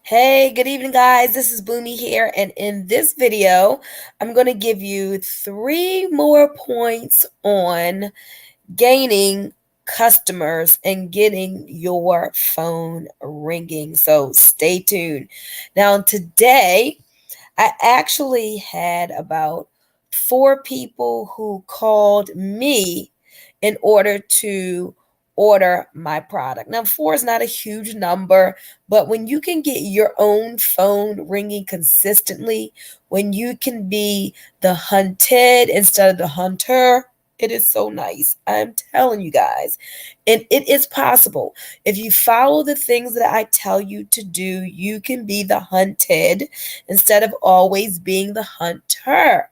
Hey, good evening, guys. This is Bunmi here, and in this video, I'm going to give you three more points on gaining customers and getting your phone ringing. So stay tuned. Now, today, I actually had about four people who called me in order to order my product. Now, four is not a huge number, but when you can get your own phone ringing consistently, when you can be the hunted instead of the hunter, it is so nice. I'm telling you guys. And it is possible. If you follow the things that I tell you to do, you can be the hunted instead of always being the hunter.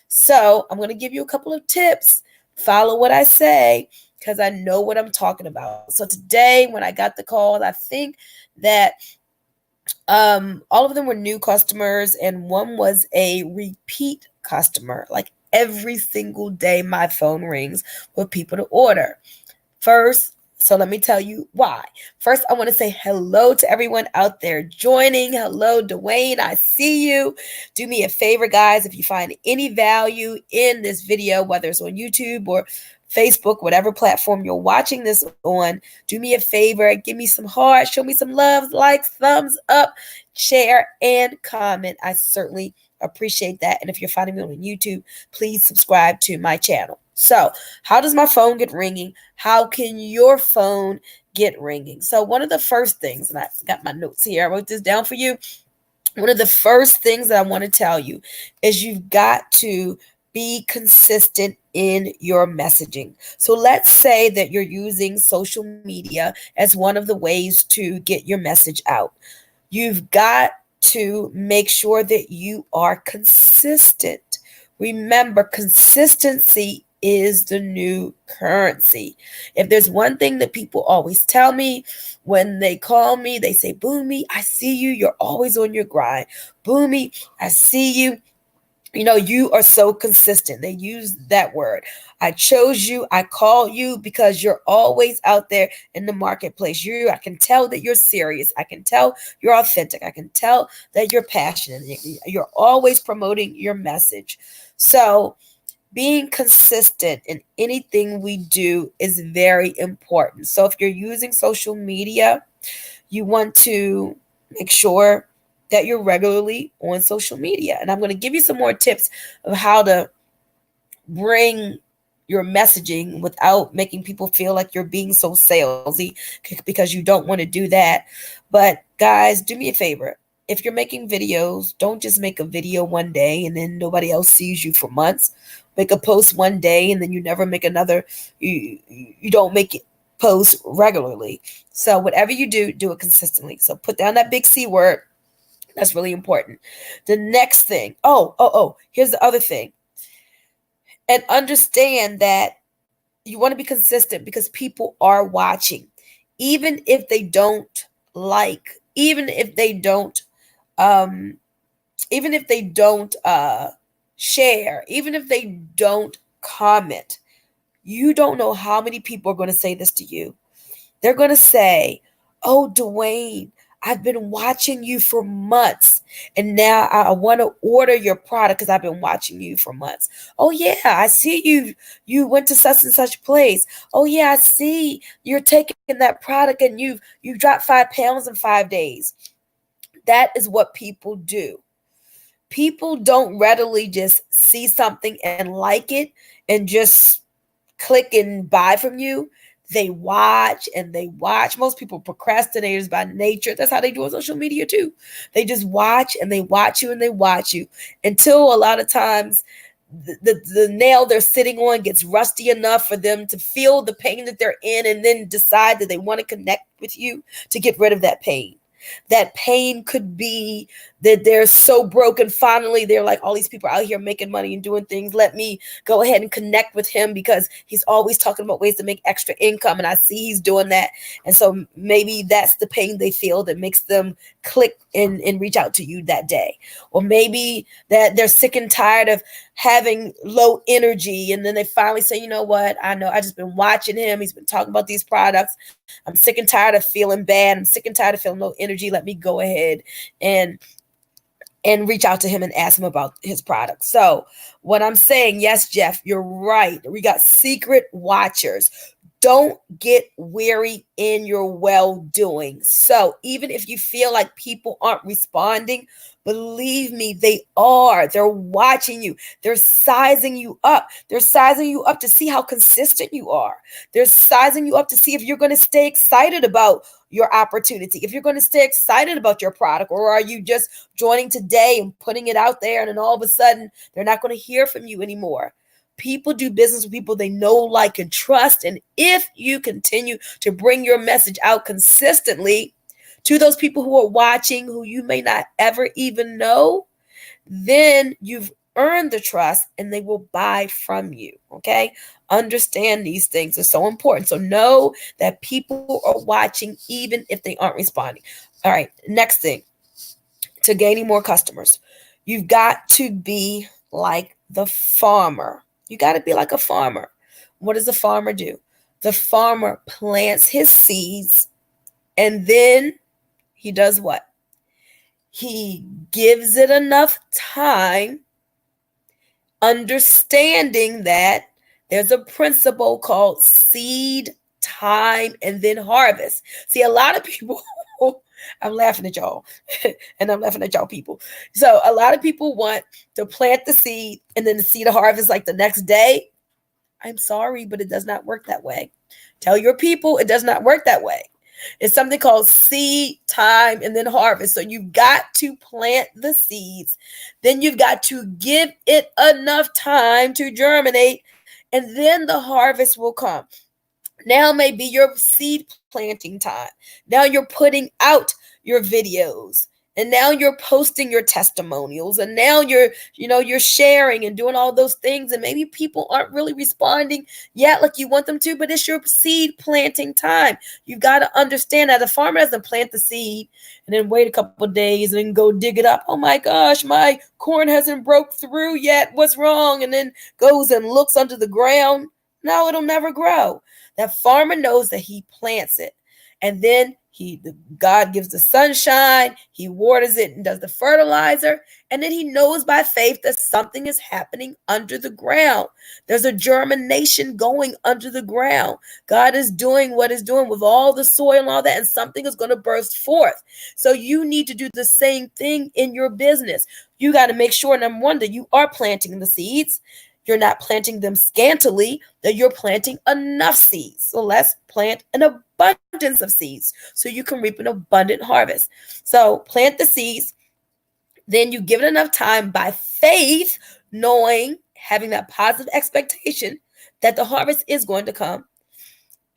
So I'm going to give you a couple of tips. Follow what I say because I know what I'm talking about. So today, when I got the call, I think that all of them were new customers, and one was a repeat customer. Like every single day, my phone rings with people to order. First, so let me tell you why. First, I want to say hello to everyone out there joining. Hello, Dwayne. I see you. Do me a favor, guys. If you find any value in this video, whether it's on YouTube or Facebook, whatever platform you're watching this on, do me a favor. Give me some hearts. Show me some love, likes, thumbs up, share, and comment. I certainly appreciate that. And if you're finding me on YouTube, please subscribe to my channel. So, how does my phone get ringing? How can your phone get ringing? So, one of the first things, and I got my notes here, I wrote this down for you. One of the first things that I want to tell you is you've got to be consistent in your messaging. So, let's say that you're using social media as one of the ways to get your message out. You've got to make sure that you are consistent. Remember, consistency is the new currency. If there's one thing that people always tell me when they call me, they say, Bunmi, I see you. You're always on your grind. Bunmi, I see you. You are so consistent. They use that word. I chose you. I called you because you're always out there in the marketplace. I can tell that you're serious. I can tell you're authentic. I can tell that you're passionate. You're always promoting your message. So being consistent in anything we do is very important. So if you're using social media, you want to make sure that you're regularly on social media. And I'm going to give you some more tips of how to bring your messaging without making people feel like you're being so salesy, because you don't want to do that. But guys, do me a favor. If you're making videos, don't just make a video one day and then nobody else sees you for months. Make a post one day and then you never make another. You don't make it post regularly. So whatever you do, do it consistently. So put down that big C word. That's really important. The next thing, here's the other thing. And understand that you want to be consistent because people are watching. Even if they don't like, even if they don't share, even if they don't comment, you don't know how many people are going to say this to you. They're going to say, oh, Dwayne, I've been watching you for months and now I want to order your product because I've been watching you for months. Oh yeah, I see you went to such and such place. Oh yeah, I see you're taking that product and you've dropped 5 pounds in 5 days. That is what people do. People don't readily just see something and like it and just click and buy from you. They watch and they watch. Most people procrastinators by nature. That's how they do on social media too. They just watch and they watch you and they watch you until a lot of times the nail they're sitting on gets rusty enough for them to feel the pain that they're in and then decide that they want to connect with you to get rid of that pain. That pain could be that they're so broken. Finally, they're like, all these people out here making money and doing things. Let me go ahead and connect with him because he's always talking about ways to make extra income. And I see he's doing that. And so maybe that's the pain they feel that makes them click and reach out to you that day. Or maybe that they're sick and tired of having low energy, and then they finally say, you know what, I know I just been watching him, he's been talking about these products, I'm sick and tired of feeling bad, I'm sick and tired of feeling low energy, let me go ahead and reach out to him and ask him about his product. So what I'm saying, yes, Jeff, you're right. We got secret watchers. Don't get weary in your well doing. So even if you feel like people aren't responding, believe me, they are. They're watching you. They're sizing you up. They're sizing you up to see how consistent you are. They're sizing you up to see if you're going to stay excited about your opportunity, if you're going to stay excited about your product, or are you just joining today and putting it out there, and then all of a sudden they're not going to hear from you anymore. People do business with people they know, like, and trust. And if you continue to bring your message out consistently to those people who are watching, who you may not ever even know, then you've earned the trust and they will buy from you. Okay. Understand these things are so important. So know that people are watching even if they aren't responding. All right. Next thing, to gaining more customers, you've got to be like the farmer. You got to be like a farmer. What does a farmer do? The farmer plants his seeds, and then he does what? He gives it enough time, understanding that there's a principle called seed, time, and then harvest. See, a lot of people, I'm laughing at y'all, and I'm laughing at y'all people. So a lot of people want to plant the seed and then see the harvest like the next day. I'm sorry, but it does not work that way. Tell your people it does not work that way. It's something called seed, time, and then harvest. So you've got to plant the seeds. Then you've got to give it enough time to germinate, and then the harvest will come. Now may be your seed planting time. Now you're putting out your videos, and now you're posting your testimonials, and now you're sharing and doing all those things, and maybe people aren't really responding yet like you want them to, but it's your seed planting time. You've got to understand that a farmer doesn't plant the seed and then wait a couple of days and then go dig it up. Oh my gosh, my corn hasn't broke through yet. What's wrong? And then goes and looks under the ground. No, it'll never grow. That farmer knows that he plants it, and then God gives the sunshine, he waters it and does the fertilizer, and then he knows by faith that something is happening under the ground. There's a germination going under the ground. God is doing what he's doing with all the soil and all that, and something is going to burst forth. So you need to do the same thing in your business. You got to make sure, number one, that you are planting the seeds. You're not planting them scantily, that you're planting enough seeds. So let's plant an abundance of seeds so you can reap an abundant harvest. So plant the seeds, then you give it enough time by faith, knowing, having that positive expectation that the harvest is going to come.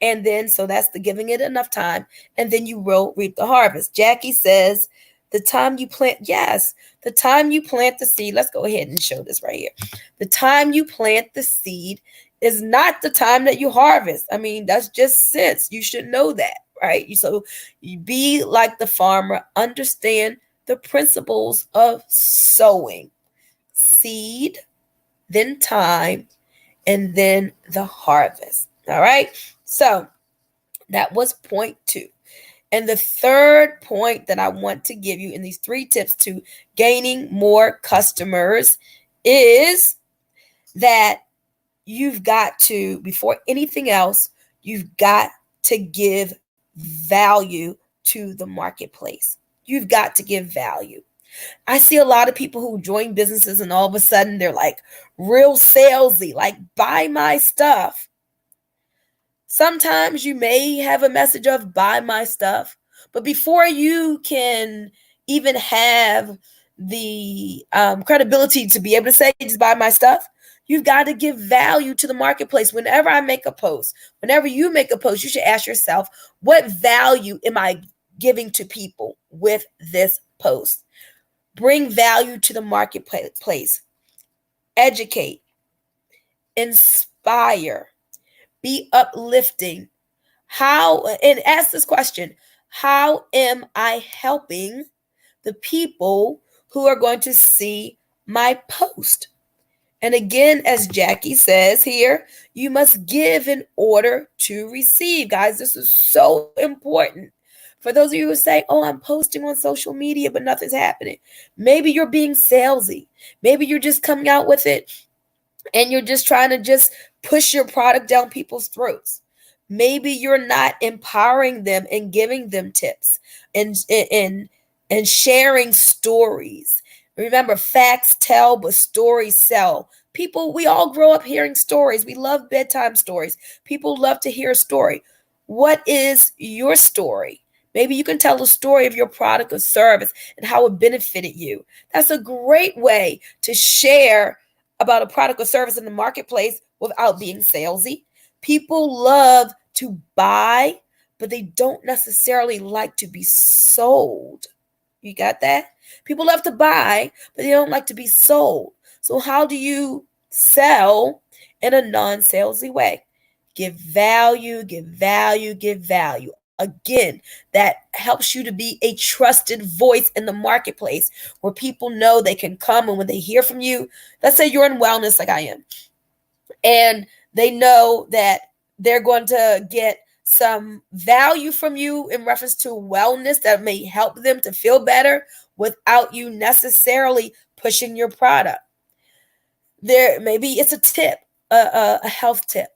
And then, so that's the giving it enough time, and then you will reap the harvest. Jackie says, the time you plant, yes, the time you plant the seed, let's go ahead and show this right here. The time you plant the seed is not the time that you harvest. I mean, that's just sense. You should know that, right? So you be like the farmer, understand the principles of sowing. Seed, then time, and then the harvest. All right? So that was point 2. And the third point that I want to give you in these 3 tips to gaining more customers is that you've got to, before anything else, you've got to give value to the marketplace. You've got to give value. I see a lot of people who join businesses and all of a sudden they're like real salesy, like buy my stuff. Sometimes you may have a message of buy my stuff, but before you can even have the credibility to be able to say just buy my stuff, you've got to give value to the marketplace. Whenever I make a post, whenever you make a post, you should ask yourself, what value am I giving to people with this post? Bring value to the marketplace. Educate. Inspire. Be uplifting. And ask this question, how am I helping the people who are going to see my post. And again, as Jackie says here, you must give in order to receive. Guys, this is so important. For those of you who say, oh, I'm posting on social media, but nothing's happening. Maybe you're being salesy. Maybe you're just coming out with it and you're just trying to just push your product down people's throats. Maybe you're not empowering them and giving them tips and sharing stories. Remember, facts tell, but stories sell. People, we all grow up hearing stories. We love bedtime stories. People love to hear a story. What is your story? Maybe you can tell a story of your product or service and how it benefited you. That's a great way to share about a product or service in the marketplace without being salesy. People love to buy, but they don't necessarily like to be sold. You got that? People love to buy, but they don't like to be sold. So how do you sell in a non-salesy way? Give value, give value, give value. Again, that helps you to be a trusted voice in the marketplace where people know they can come, and when they hear from you, let's say you're in wellness like I am, and they know that they're going to get some value from you in reference to wellness that may help them to feel better without you necessarily pushing your product. There, maybe it's a tip, a health tip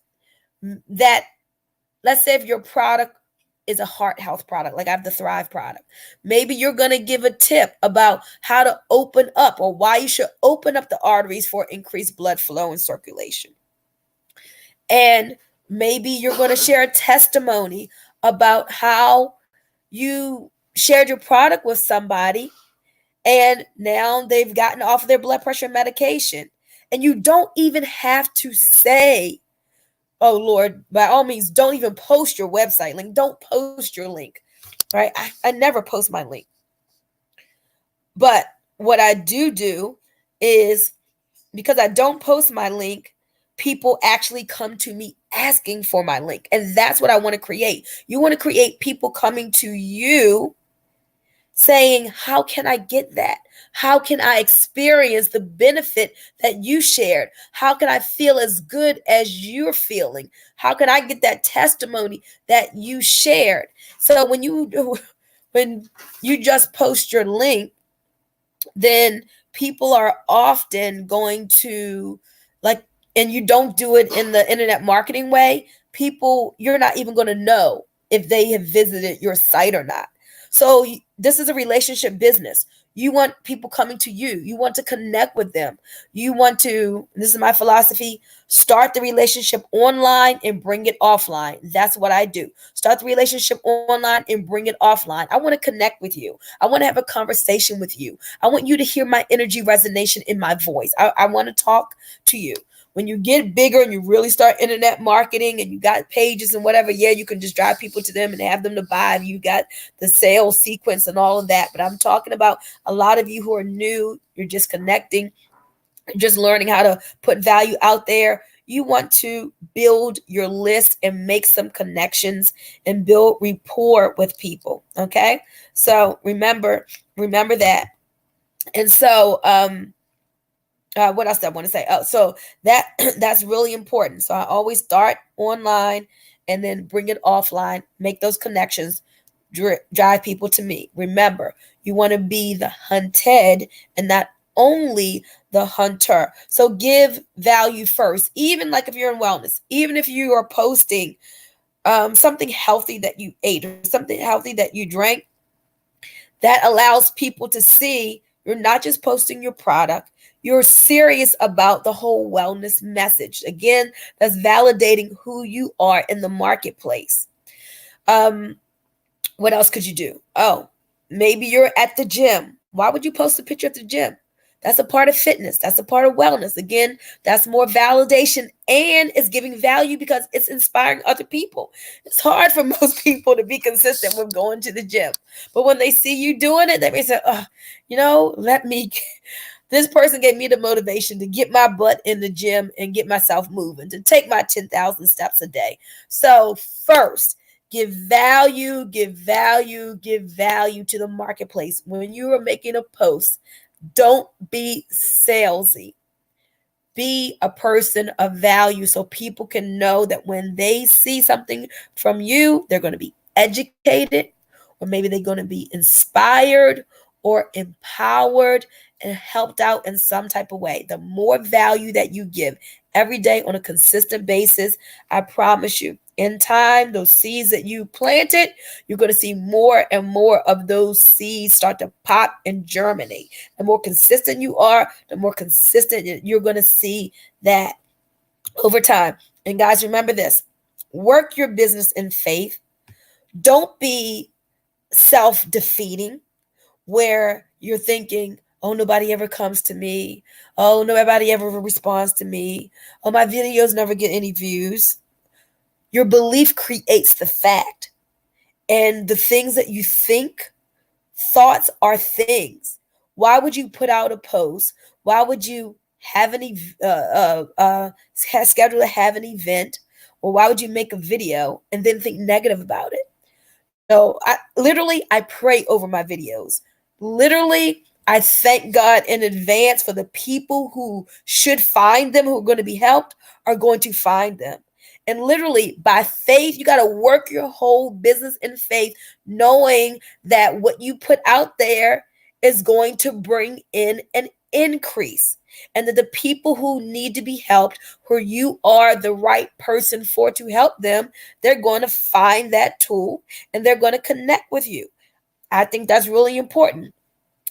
that, let's say if your product is a heart health product, like I have the Thrive product, maybe you're going to give a tip about how to open up or why you should open up the arteries for increased blood flow and circulation. And maybe you're going to share a testimony about how you shared your product with somebody and now they've gotten off of their blood pressure medication. And you don't even have to say, oh, Lord, by all means, don't even post your website link. Don't post your link, right? I never post my link. But what I do is, because I don't post my link, people actually come to me asking for my link. And that's what I want to create. You want to create people coming to you saying, how can I get that? How can I experience the benefit that you shared? How can I feel as good as you're feeling? How can I get that testimony that you shared? So when you just post your link, then people are often going to, like, and you don't do it in the internet marketing way, people, you're not even going to know if they have visited your site or not. So this is a relationship business. You want people coming to you. You want to connect with them. You want to, this is my philosophy, start the relationship online and bring it offline. That's what I do. Start the relationship online and bring it offline. I want to connect with you. I want to have a conversation with you. I want you to hear my energy resonation in my voice. I want to talk to you. When you get bigger and you really start internet marketing and you got pages and whatever, yeah, you can just drive people to them and have them to buy. You got the sales sequence and all of that. But I'm talking about a lot of you who are new, you're just connecting, just learning how to put value out there. You want to build your list and make some connections and build rapport with people. Okay. So remember that. And so, what else I want to say? Oh, so that's really important. So I always start online and then bring it offline, make those connections, drive people to me. Remember, you want to be the hunted and not only the hunter. So give value first, even like if you're in wellness, even if you are posting something healthy that you ate or something healthy that you drank, that allows people to see you're not just posting your product, you're serious about the whole wellness message. Again, that's validating who you are in the marketplace. What else could you do? Oh, maybe you're at the gym. Why would you post a picture at the gym? That's a part of fitness. That's a part of wellness. Again, that's more validation and it's giving value because it's inspiring other people. It's hard for most people to be consistent with going to the gym. But when they see you doing it, they may say, oh, this person gave me the motivation to get my butt in the gym and get myself moving, to take my 10,000 steps a day. So first, Give value, give value, give value to the marketplace. When you are making a post, don't be salesy. Be a person of value so people can know that when they see something from you, they're going to be educated, or maybe they're going to be inspired or empowered and helped out in some type of way. The more value that you give every day on a consistent basis, I promise you, in time, those seeds that you planted, you're going to see more and more of those seeds start to pop and germinate. The more consistent you are, the more consistent you're going to see that over time. And guys, remember this: work your business in faith. Don't be self defeating where you're thinking, oh, nobody ever comes to me. Oh, nobody ever responds to me. Oh, my videos never get any views. Your belief creates the fact. And the things that you think, thoughts are things. Why would you put out a post? Why would you have schedule to have an event? Or why would you make a video and then think negative about it? No, I pray over my videos. Literally, I thank God in advance for the people who should find them, who are going to be helped, are going to find them. And literally, by faith, you got to work your whole business in faith, knowing that what you put out there is going to bring in an increase. And that the people who need to be helped, who you are the right person for to help them, they're going to find that tool and they're going to connect with you. I think that's really important.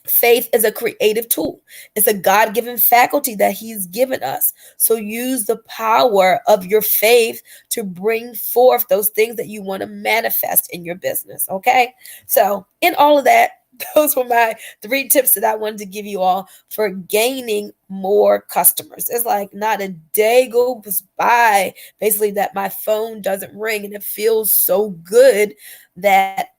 Faith is a creative tool. It's a God-given faculty that he's given us. So use the power of your faith to bring forth those things that you want to manifest in your business. Okay. So in all of that, those were my 3 tips that I wanted to give you all for gaining more customers. It's like not a day goes by basically that my phone doesn't ring, and it feels so good that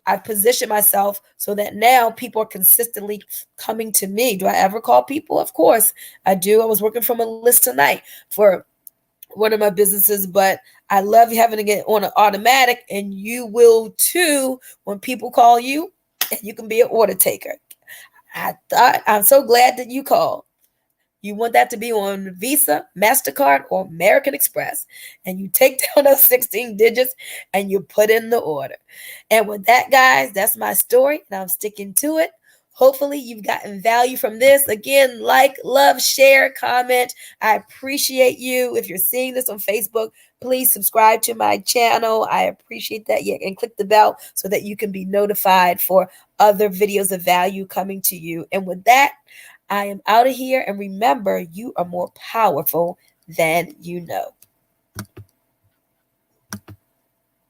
I position myself so that now people are consistently coming to me. Do I ever call people? Of course I do. I was working from a list tonight for one of my businesses, but I love having it on an automatic, and you will too when people call you, and you can be an order taker. I'm so glad that you called. You want that to be on Visa, MasterCard, or American Express. And you take down those 16 digits and you put in the order. And with that, guys, that's my story, and I'm sticking to it. Hopefully, you've gotten value from this. Again, like, love, share, comment. I appreciate you. If you're seeing this on Facebook, please subscribe to my channel. I appreciate that. Yeah, and click the bell so that you can be notified for other videos of value coming to you. And with that, I am out of here. And remember, you are more powerful than you know.